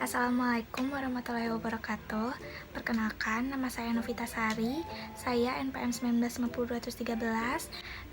Assalamualaikum warahmatullahi wabarakatuh. Perkenalkan, nama saya Novita Sari. Saya NPM 1950213.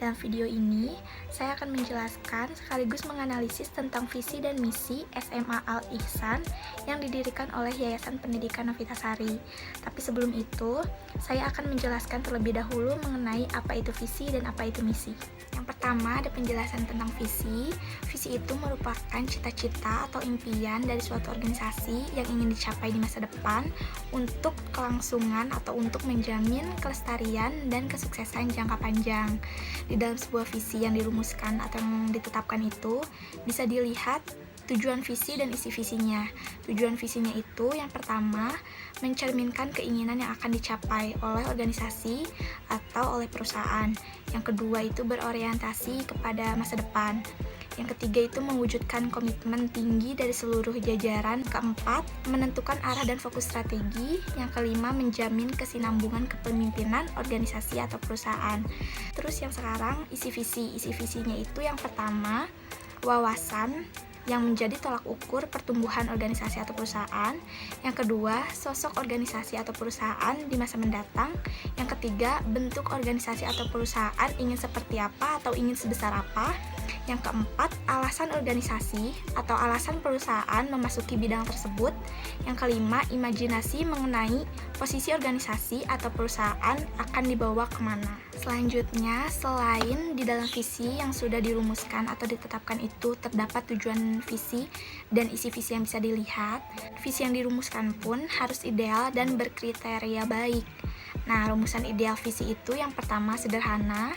Dalam video ini, saya akan menjelaskan sekaligus menganalisis tentang visi dan misi SMA Al Ihsan yang didirikan oleh Yayasan Pendidikan Novita Sari. Tapi sebelum itu, saya akan menjelaskan terlebih dahulu mengenai apa itu visi dan apa itu misi. Yang pertama, ada penjelasan tentang visi. Visi itu merupakan cita-cita atau impian dari suatu organisasi yang ingin dicapai di masa depan untuk kelangsungan atau untuk menjamin kelestarian dan kesuksesan jangka panjang. Di dalam sebuah visi yang dirumuskan atau yang ditetapkan itu bisa dilihat tujuan visi dan isi visinya. Tujuan visinya itu yang pertama mencerminkan keinginan yang akan dicapai oleh organisasi atau oleh perusahaan. Yang kedua itu berorientasi kepada masa depan. Yang ketiga itu mewujudkan komitmen tinggi dari seluruh jajaran. Keempat, menentukan arah dan fokus strategi. Yang kelima, menjamin kesinambungan kepemimpinan organisasi atau perusahaan. Terus yang sekarang isi visi. Isi visinya itu yang pertama, wawasan yang menjadi tolak ukur pertumbuhan organisasi atau perusahaan. Yang kedua, sosok organisasi atau perusahaan di masa mendatang. Yang ketiga, bentuk organisasi atau perusahaan ingin seperti apa atau ingin sebesar apa. Yang keempat, alasan organisasi atau alasan perusahaan memasuki bidang tersebut. Yang kelima, imajinasi mengenai posisi organisasi atau perusahaan akan dibawa kemana. Selanjutnya, selain di dalam visi yang sudah dirumuskan atau ditetapkan itu terdapat tujuan visi dan isi visi yang bisa dilihat, visi yang dirumuskan pun harus ideal dan berkriteria baik. Nah, rumusan ideal visi itu yang pertama sederhana,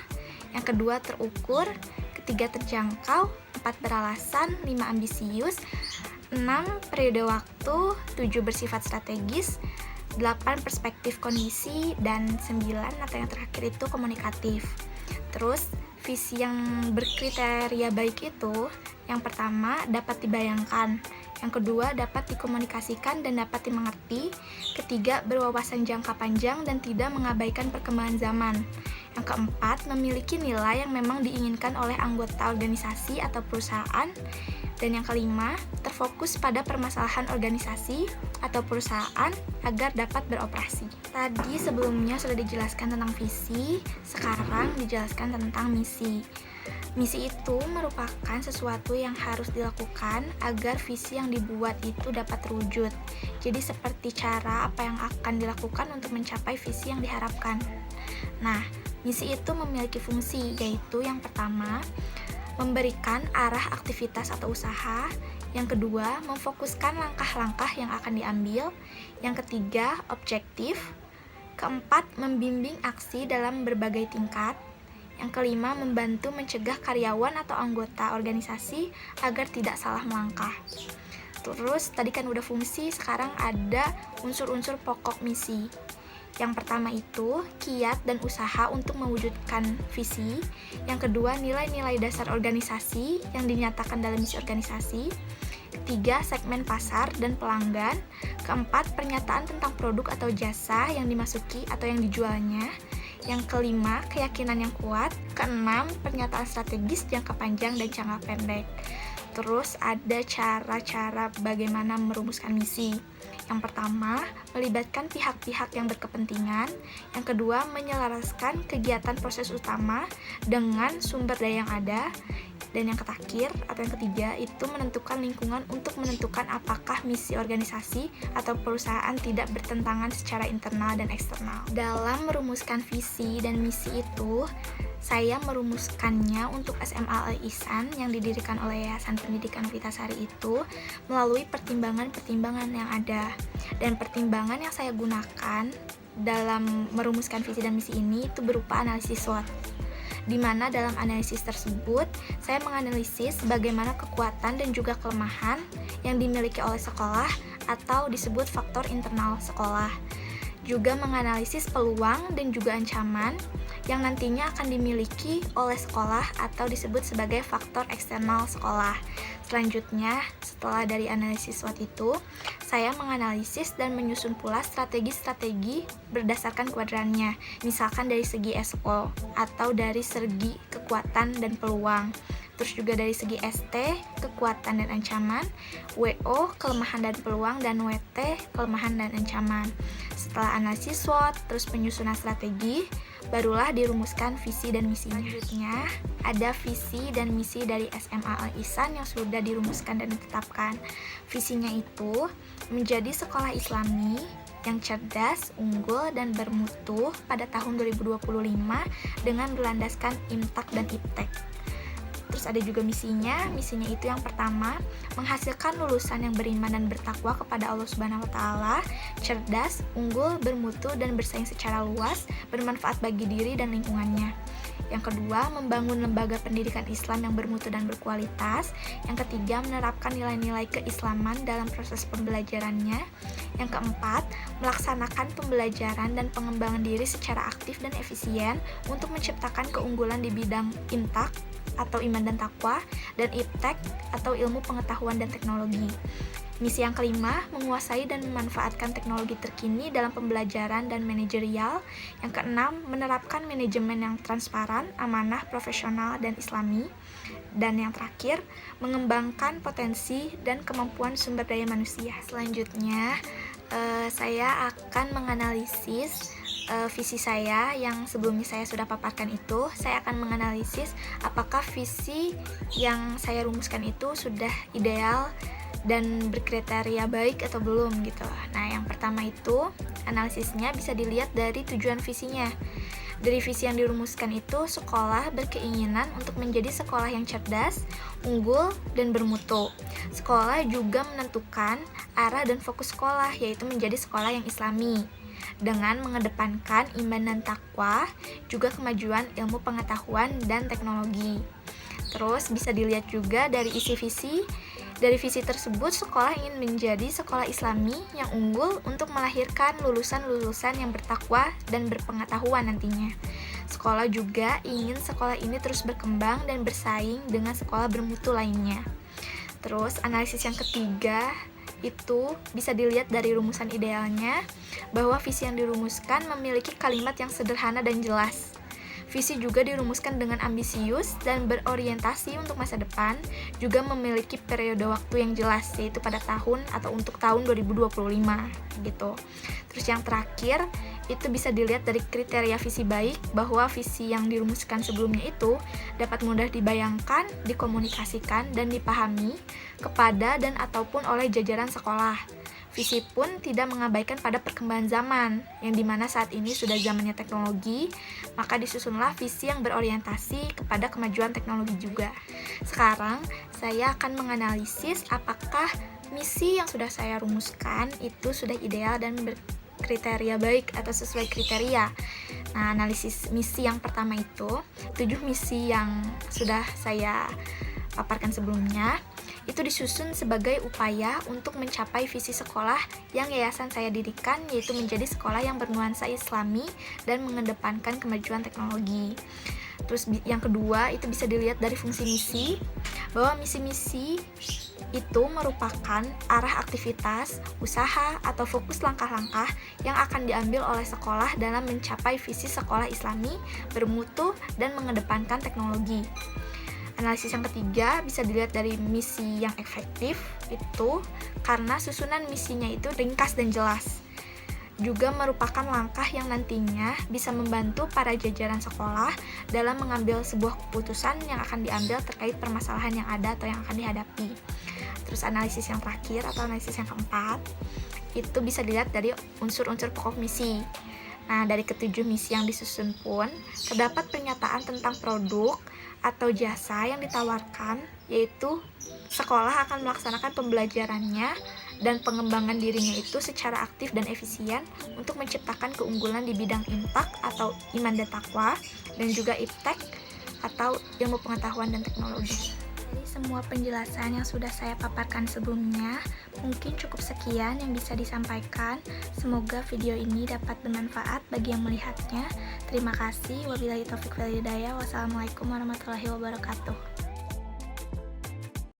yang kedua terukur, ketiga terjangkau, 4 beralasan, 5 ambisius, 6 periode waktu, 7 bersifat strategis, 8 perspektif kondisi, dan 9 atau yang terakhir itu komunikatif. Terus visi yang berkriteria baik itu yang pertama dapat dibayangkan, yang kedua dapat dikomunikasikan dan dapat dimengerti, ketiga berwawasan jangka panjang dan tidak mengabaikan perkembangan zaman, yang keempat memiliki nilai yang memang diinginkan oleh anggota organisasi atau perusahaan, dan yang kelima terfokus pada permasalahan organisasi atau perusahaan agar dapat beroperasi. Tadi sebelumnya sudah dijelaskan tentang visi, sekarang dijelaskan tentang misi. Misi itu merupakan sesuatu yang harus dilakukan agar visi yang dibuat itu dapat terwujud. Jadi seperti cara apa yang akan dilakukan untuk mencapai visi yang diharapkan. Nah, misi itu memiliki fungsi, yaitu yang pertama, memberikan arah aktivitas atau usaha. Yang kedua, memfokuskan langkah-langkah yang akan diambil. Yang ketiga, objektif. Keempat, membimbing aksi dalam berbagai tingkat. Yang kelima, membantu mencegah karyawan atau anggota organisasi agar tidak salah melangkah. Terus, tadi kan udah fungsi, sekarang ada unsur-unsur pokok misi. Yang pertama itu, kiat dan usaha untuk mewujudkan visi. Yang kedua, nilai-nilai dasar organisasi yang dinyatakan dalam misi organisasi. Ketiga, segmen pasar dan pelanggan. Keempat, pernyataan tentang produk atau jasa yang dimasuki atau yang dijualnya. Yang kelima, keyakinan yang kuat. Keenam, pernyataan strategis jangka panjang dan jangka pendek. Terus ada cara-cara bagaimana merumuskan misi. Yang pertama, melibatkan pihak-pihak yang berkepentingan. Yang kedua, menyelaraskan kegiatan proses utama dengan sumber daya yang ada. Dan yang terakhir atau yang ketiga itu menentukan lingkungan untuk menentukan apakah misi organisasi atau perusahaan tidak bertentangan secara internal dan eksternal. Dalam merumuskan visi dan misi itu, saya merumuskannya untuk SMA Al Ihsan yang didirikan oleh Yayasan Pendidikan Novita Sari itu melalui pertimbangan-pertimbangan yang ada. Dan pertimbangan yang saya gunakan dalam merumuskan visi dan misi ini itu berupa analisis SWOT. Di mana dalam analisis tersebut, saya menganalisis bagaimana kekuatan dan juga kelemahan yang dimiliki oleh sekolah atau disebut faktor internal sekolah. Juga menganalisis peluang dan juga ancaman yang nantinya akan dimiliki oleh sekolah atau disebut sebagai faktor eksternal sekolah. Selanjutnya, setelah dari analisis SWOT itu, saya menganalisis dan menyusun pula strategi-strategi berdasarkan kuadrannya, misalkan dari segi SO atau dari segi kekuatan dan peluang. Terus juga dari segi ST, kekuatan dan ancaman, WO, kelemahan dan peluang, dan WT, kelemahan dan ancaman. Setelah analisis SWOT, terus penyusunan strategi, barulah dirumuskan visi dan misinya. Selanjutnya, ada visi dan misi dari SMA Al-Ihsan yang sudah dirumuskan dan ditetapkan. Visinya itu menjadi sekolah Islami yang cerdas, unggul, dan bermutu pada tahun 2025 dengan berlandaskan IMTAK dan IPTEK. Terus ada juga misinya itu yang pertama, menghasilkan lulusan yang beriman dan bertakwa kepada Allah Subhanahu wa taala, cerdas, unggul, bermutu, dan bersaing secara luas, bermanfaat bagi diri dan lingkungannya. Yang kedua, membangun lembaga pendidikan Islam yang bermutu dan berkualitas. Yang ketiga, menerapkan nilai-nilai keislaman dalam proses pembelajarannya. Yang keempat, melaksanakan pembelajaran dan pengembangan diri secara aktif dan efisien untuk menciptakan keunggulan di bidang IMTAK atau iman dan takwa, dan IPTEK atau ilmu pengetahuan dan teknologi. Misi yang kelima, menguasai dan memanfaatkan teknologi terkini dalam pembelajaran dan manajerial. Yang keenam, menerapkan manajemen yang transparan, amanah, profesional, dan islami. Dan yang terakhir, mengembangkan potensi dan kemampuan sumber daya manusia. Selanjutnya, saya akan menganalisis visi saya yang sebelumnya saya sudah paparkan itu. Saya akan menganalisis apakah visi yang saya rumuskan itu sudah ideal dan berkriteria baik atau belum gitu. Nah, yang pertama itu analisisnya bisa dilihat dari tujuan visinya. Dari visi yang dirumuskan itu, sekolah berkeinginan untuk menjadi sekolah yang cerdas, unggul, dan bermutu. Sekolah juga menentukan arah dan fokus sekolah, yaitu menjadi sekolah yang islami, dengan mengedepankan iman dan takwa, juga kemajuan ilmu pengetahuan dan teknologi. Terus bisa dilihat juga dari isi visi. Dari visi tersebut, sekolah ingin menjadi sekolah islami yang unggul untuk melahirkan lulusan-lulusan yang bertakwa dan berpengetahuan nantinya. Sekolah juga ingin sekolah ini terus berkembang dan bersaing dengan sekolah bermutu lainnya. Terus analisis yang ketiga itu bisa dilihat dari rumusan idealnya, bahwa visi yang dirumuskan memiliki kalimat yang sederhana dan jelas. Visi juga dirumuskan dengan ambisius dan berorientasi untuk masa depan, juga memiliki periode waktu yang jelas, yaitu pada tahun atau untuk tahun 2025 gitu. Terus yang terakhir itu bisa dilihat dari kriteria visi baik, bahwa visi yang dirumuskan sebelumnya itu dapat mudah dibayangkan, dikomunikasikan, dan dipahami kepada dan ataupun oleh jajaran sekolah. Visi pun tidak mengabaikan pada perkembangan zaman, yang dimana saat ini sudah zamannya teknologi, maka disusunlah visi yang berorientasi kepada kemajuan teknologi juga. Sekarang, saya akan menganalisis apakah misi yang sudah saya rumuskan itu sudah ideal dan berkriteria baik atau sesuai kriteria. Nah, analisis misi yang pertama itu, 7 misi yang sudah saya paparkan sebelumnya, itu disusun sebagai upaya untuk mencapai visi sekolah yang yayasan saya dirikan, yaitu menjadi sekolah yang bernuansa islami dan mengedepankan kemajuan teknologi. Terus yang kedua itu bisa dilihat dari fungsi misi, bahwa misi-misi itu merupakan arah aktivitas, usaha, atau fokus langkah-langkah yang akan diambil oleh sekolah dalam mencapai visi sekolah islami, bermutu, dan mengedepankan teknologi. Analisis yang ketiga bisa dilihat dari misi yang efektif, itu karena susunan misinya itu ringkas dan jelas. Juga merupakan langkah yang nantinya bisa membantu para jajaran sekolah dalam mengambil sebuah keputusan yang akan diambil terkait permasalahan yang ada atau yang akan dihadapi. Terus analisis yang terakhir atau analisis yang keempat, itu bisa dilihat dari unsur-unsur pokok misi. Nah, dari ketujuh misi yang disusun pun, terdapat pernyataan tentang produk atau jasa yang ditawarkan, yaitu sekolah akan melaksanakan pembelajarannya dan pengembangan dirinya itu secara aktif dan efisien untuk menciptakan keunggulan di bidang IMTAK atau iman dan takwa, dan juga IPTEK atau ilmu pengetahuan dan teknologi. Dari semua penjelasan yang sudah saya paparkan sebelumnya, mungkin cukup sekian yang bisa disampaikan. Semoga video ini dapat bermanfaat bagi yang melihatnya. Terima kasih. Wabillahi taufiq wal hidayah. Wassalamualaikum warahmatullahi wabarakatuh.